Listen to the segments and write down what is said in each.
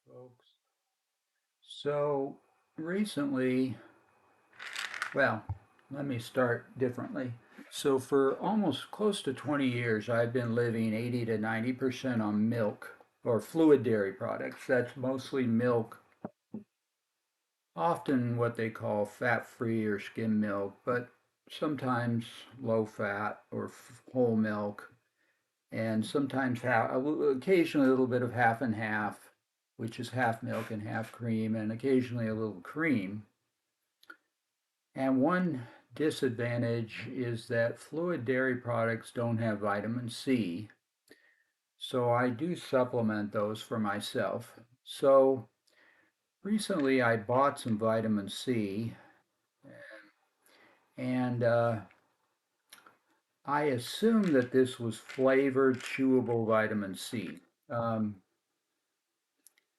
Folks. So recently, well, let me start differently. So for almost close to 20 years, I've been living 80 to 90% on milk or fluid dairy products. That's mostly milk, often what they call fat-free or skim milk, but sometimes low fat or whole milk, and sometimes occasionally a little bit of half and half, which is half milk and half cream, and occasionally a little cream. And one disadvantage is that fluid dairy products don't have vitamin C, so I do supplement those for myself. So recently I bought some vitamin C, and I assumed that this was flavored chewable vitamin C. Um,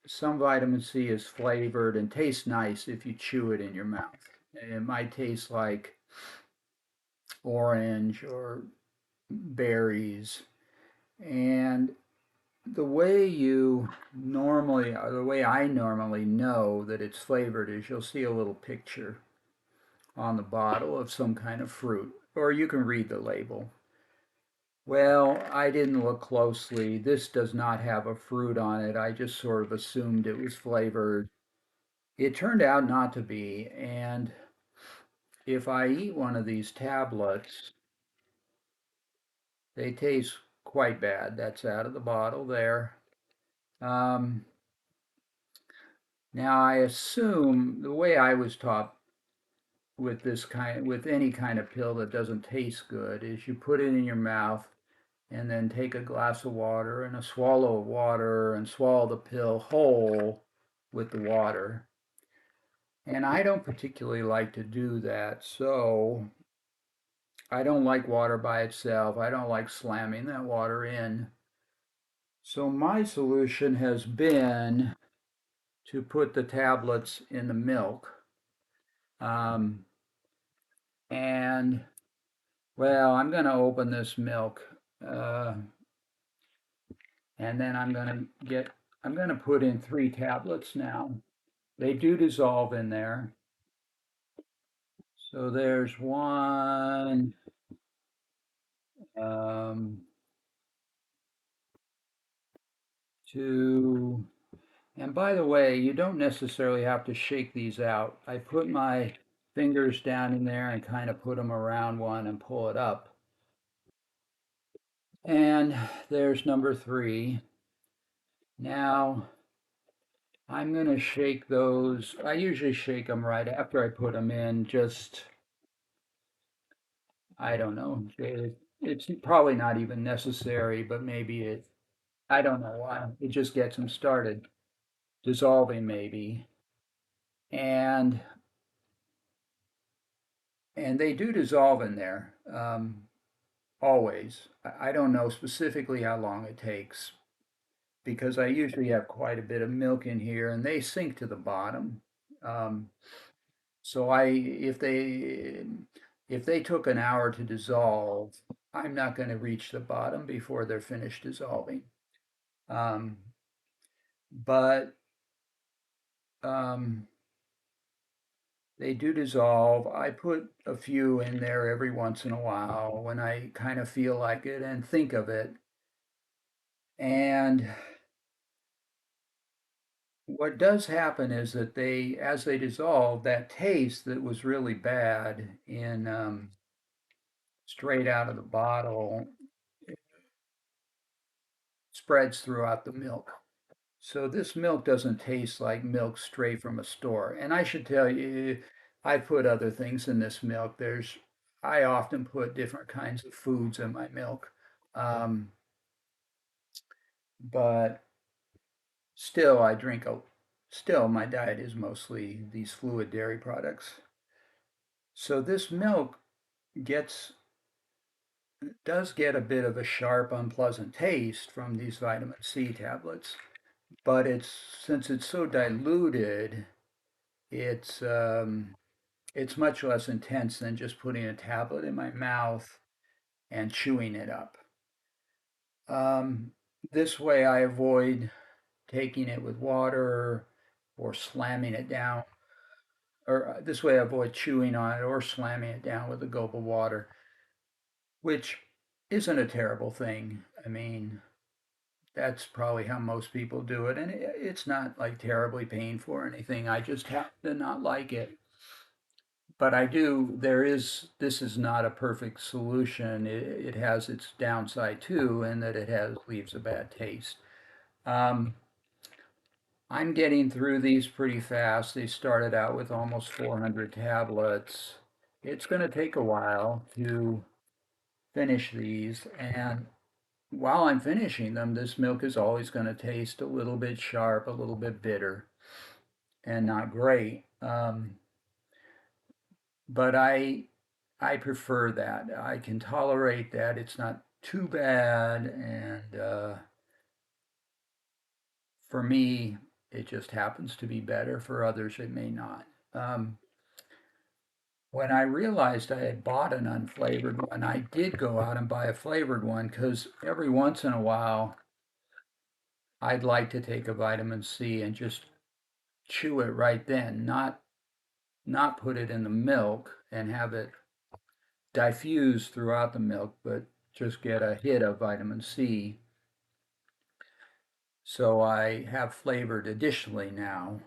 some vitamin C is flavored and tastes nice if you chew it in your mouth. It might taste like orange or berries. And the way I normally know that it's flavored is you'll see a little picture on the bottle of some kind of fruit, or you can read the label. Well, I didn't look closely. This does not have a fruit on it. I just sort of assumed it was flavored. It turned out not to be, and if I eat one of these tablets, they taste quite bad. That's out of the bottle there. Um, Now, I assume the way I was taught with any kind of pill that doesn't taste good is you put it in your mouth and then take a glass of water and a swallow of water and swallow the pill whole with the water. And I don't particularly like to do that, so I don't like water by itself. I don't like slamming that water in. So my solution has been to put the tablets in the milk. Um, and Well, I'm going to open this milk, uh, and then I'm going to put in 3 tablets now. They do dissolve in there. So there's one, um, two, and by the way, you don't necessarily have to shake these out. I put my fingers down in there and kind of put them around one and pull it up. And there's number 3. Now, I'm going to shake those. I usually shake them right after I put them in. Just, I don't know. It's probably not even necessary, but maybe I don't know why. It just gets them started dissolving, maybe. And and they do dissolve in there, always. I don't know specifically how long it takes because I usually have quite a bit of milk in here and they sink to the bottom. Um, So if they took an hour to dissolve, I'm not going to reach the bottom before they're finished dissolving. Um, but um, they do dissolve. I put a few in there every once in a while when I kind of feel like it and think of it. And what does happen is that as they dissolve, that taste that was really bad in straight out of the bottle spreads throughout the milk. So this milk doesn't taste like milk straight from a store. And I should tell you, I put other things in this milk. I often put different kinds of foods in my milk. Um, but still, still my diet is mostly these fluid dairy products. So this milk gets, does get a bit of a sharp, unpleasant taste from these vitamin C tablets, but since it's so diluted, it's it's much less intense than just putting a tablet in my mouth and chewing it up. Um, this way, I avoid taking it with water or slamming it down, or this way I avoid chewing on it or slamming it down with a gulp of water, which isn't a terrible thing. I mean, that's probably how most people do it, and it's not like terribly painful or anything. I just happen to not like it. But this is not a perfect solution. It has its downside too, in that leaves a bad taste. Um, I'm getting through these pretty fast. They started out with almost 400 tablets. It's going to take a while to finish these, and while I'm finishing them, this milk is always going to taste a little bit sharp, a little bit bitter, and not great. But I prefer that. I can tolerate that. It's not too bad, and for me, it just happens to be better. For others, it may not. Um, when I realized I had bought an unflavored one, I did go out and buy a flavored one because every once in a while, I'd like to take a vitamin C and just chew it right then, not put it in the milk and have it diffuse throughout the milk, but just get a hit of vitamin C. So I have flavored additionally now,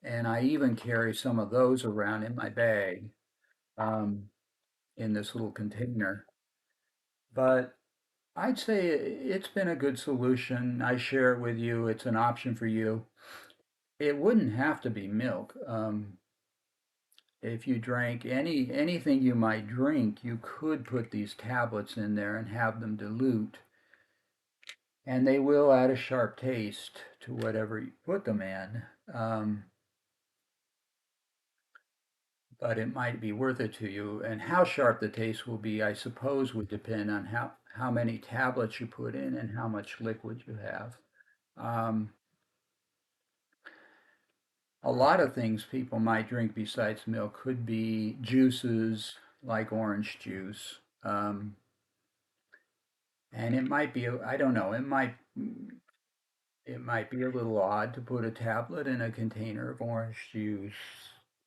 and I even carry some of those around in my bag, um, in this little container. But I'd say it's been a good solution. I share it with you. It's an option for you. It wouldn't have to be milk. If you drank anything you might drink, you could put these tablets in there and have them dilute, and they will add a sharp taste to whatever you put them in. Um, but it might be worth it to you. And how sharp the taste will be, I suppose, would depend on how many tablets you put in and how much liquid you have. Um, a lot of things people might drink besides milk could be juices like orange juice. And it might be, I don't know, it might be a little odd to put a tablet in a container of orange juice,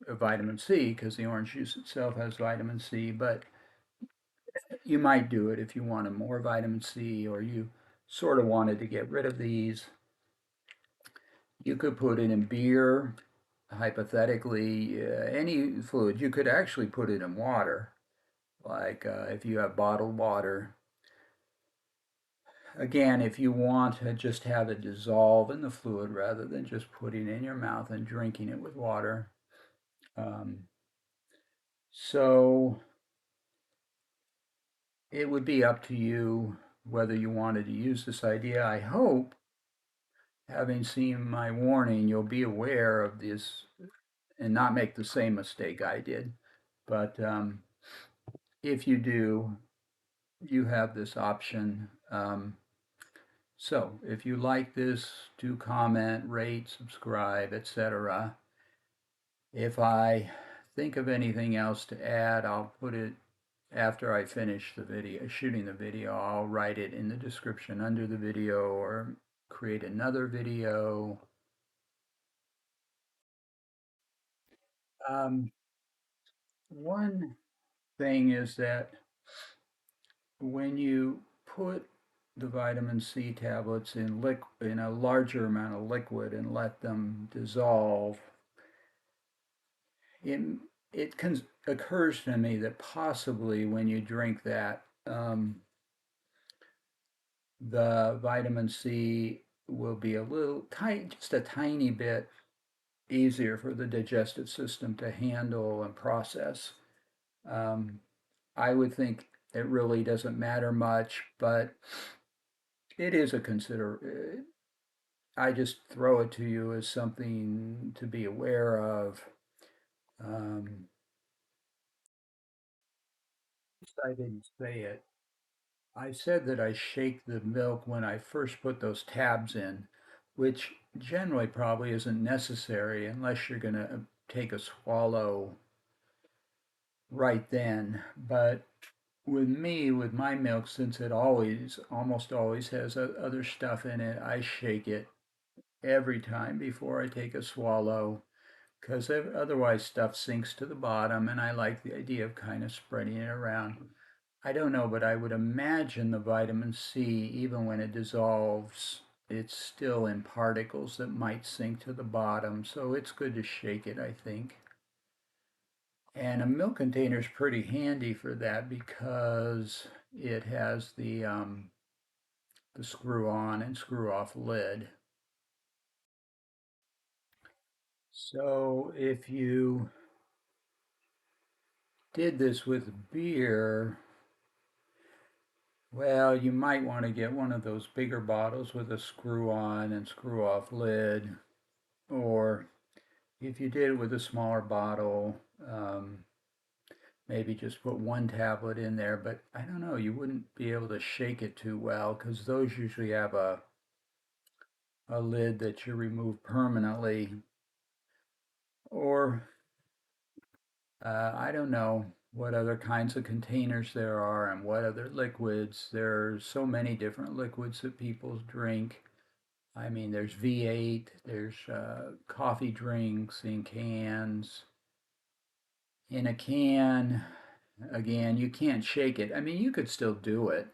of vitamin C, because the orange juice itself has vitamin C, but you might do it if you wanted more vitamin C or you sort of wanted to get rid of these. You could put it in beer, hypothetically, any fluid. You could actually put it in water, like if you have bottled water. Again, if you want to just have it dissolve in the fluid rather than just putting it in your mouth and drinking it with water. Um, so it would be up to you whether you wanted to use this idea. I hope, having seen my warning, you'll be aware of this and not make the same mistake I did. But if you do, you have this option. So if you like this, do comment, rate, subscribe, etc. If I think of anything else to add, I'll put it after I finish the video, shooting the video. I'll write it in the description under the video or create another video. Um, one thing is that when you put the vitamin C tablets in a larger amount of liquid and let them dissolve, it occurs to me that possibly when you drink that, the vitamin C will be a little tight, just a tiny bit easier for the digestive system to handle and process. Um, I would think it really doesn't matter much, but it is a consider. I just throw it to you as something to be aware of. Um, I didn't say it. I said that I shake the milk when I first put those tabs in, which generally probably isn't necessary unless you're going to take a swallow right then. But with me, with my milk, since it almost always has other stuff in it, I shake it every time before I take a swallow, because otherwise stuff sinks to the bottom, and I like the idea of kind of spreading it around. I don't know, but I would imagine the vitamin C, even when it dissolves, it's still in particles that might sink to the bottom, so it's good to shake it, I think. And a milk container is pretty handy for that because it has the screw on and screw off lid. So if you did this with beer, well, you might want to get one of those bigger bottles with a screw on and screw off lid. Or if you did it with a smaller bottle, maybe just put one tablet in there. But I don't know, you wouldn't be able to shake it too well because those usually have a lid that you remove permanently. Or I don't know what other kinds of containers there are and what other liquids. There's so many different liquids that people drink. I mean, there's V8, there's coffee drinks in cans. In a can, again, you can't shake it. I mean, you could still do it.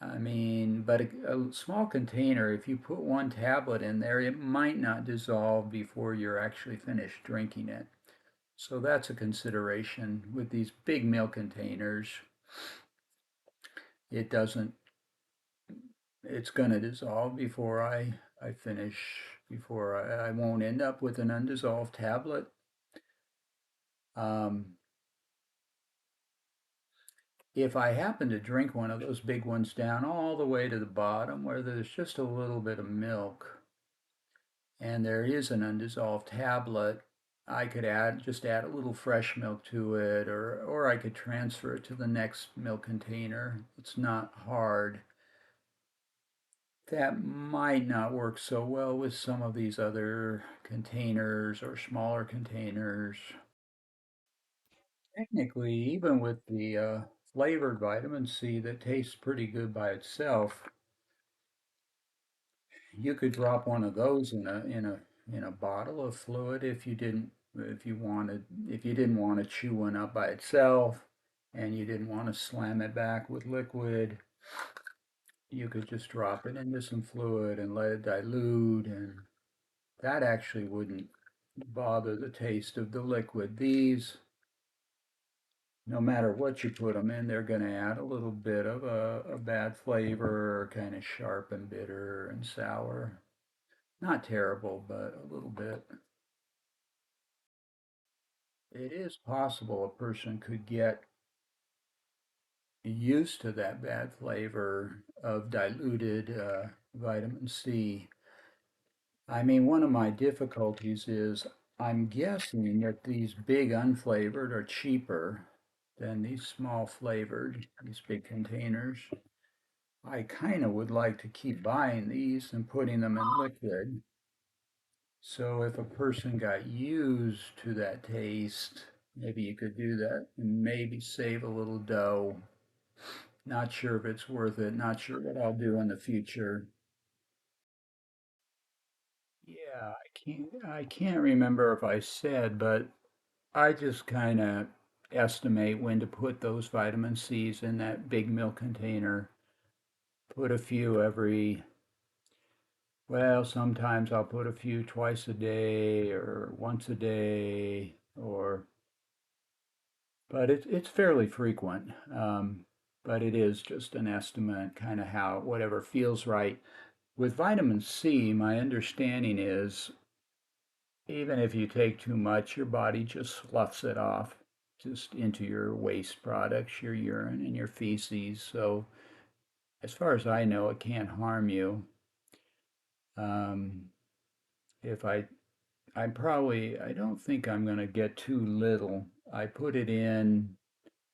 I mean, but a small container, if you put one tablet in there, it might not dissolve before you're actually finished drinking it. So that's a consideration with these big milk containers. It doesn't, it's going to dissolve before I finish, before I won't end up with an undissolved tablet. Um, if I happen to drink one of those big ones down all the way to the bottom where there's just a little bit of milk and there is an undissolved tablet, I could add a little fresh milk to it, or I could transfer it to the next milk container. It's not hard. That might not work so well with some of these other containers or smaller containers. Technically, even with the flavored vitamin C that tastes pretty good by itself, you could drop one of those in a bottle of fluid if you didn't want to chew one up by itself and you didn't want to slam it back with liquid. You could just drop it into some fluid and let it dilute, and that actually wouldn't bother the taste of the liquid. These, no matter what you put them in, they're going to add a little bit of a bad flavor, kind of sharp and bitter and sour. Not terrible, but a little bit. It is possible a person could get used to that bad flavor of diluted vitamin C. I mean, one of my difficulties is I'm guessing that these big unflavored are cheaper than these small flavored, these big containers. I kind of would like to keep buying these and putting them in liquid. So if a person got used to that taste, maybe you could do that and maybe save a little dough. Not sure if it's worth it, not sure what I'll do in the future. Yeah, I can't remember if I said, but I just kind of estimate when to put those vitamin C's in that big milk container. Put a few every, well, sometimes I'll put a few twice a day or once a day, or, but it's fairly frequent. But it is just an estimate, kind of how, whatever feels right. With vitamin C, my understanding is even if you take too much, your body just sloughs it off just into your waste products, your urine and your feces. So, as far as I know, it can't harm you. Um, if I don't think I'm going to get too little. I put it in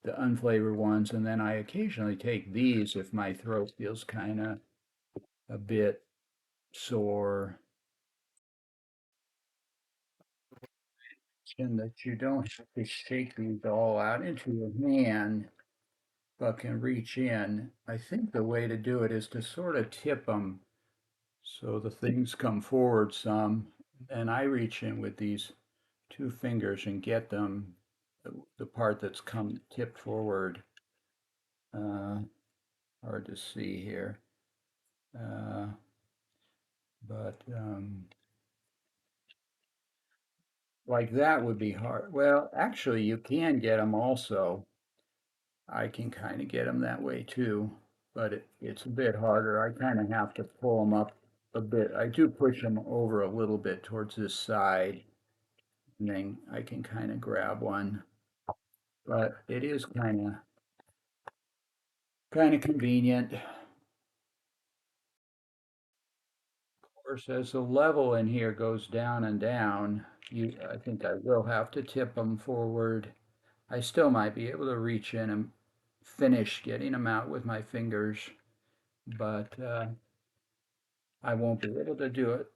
the unflavored ones, and then I occasionally take these if my throat feels kind of a bit sore. And that you don't have to shake these all out into your hand, but can reach in. I think the way to do it is to sort of tip them So the things come forward some, and I reach in with these two fingers and get them, the part that's come tipped forward. Uh, Hard to see here. Uh, but like that would be hard. Well, actually, you can get them also. I can kind of get them that way too, but it's a bit harder. I kind of have to pull them up a bit. I do push them over a little bit towards this side, and then I can kind of grab one. But it is kind of convenient. Of course, as the level in here goes down and down, I think I will have to tip them forward. I still might be able to reach in and finish getting them out with my fingers, but I won't be able to do it.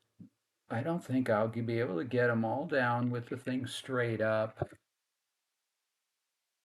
I don't think I'll be able to get them all down with the thing straight up.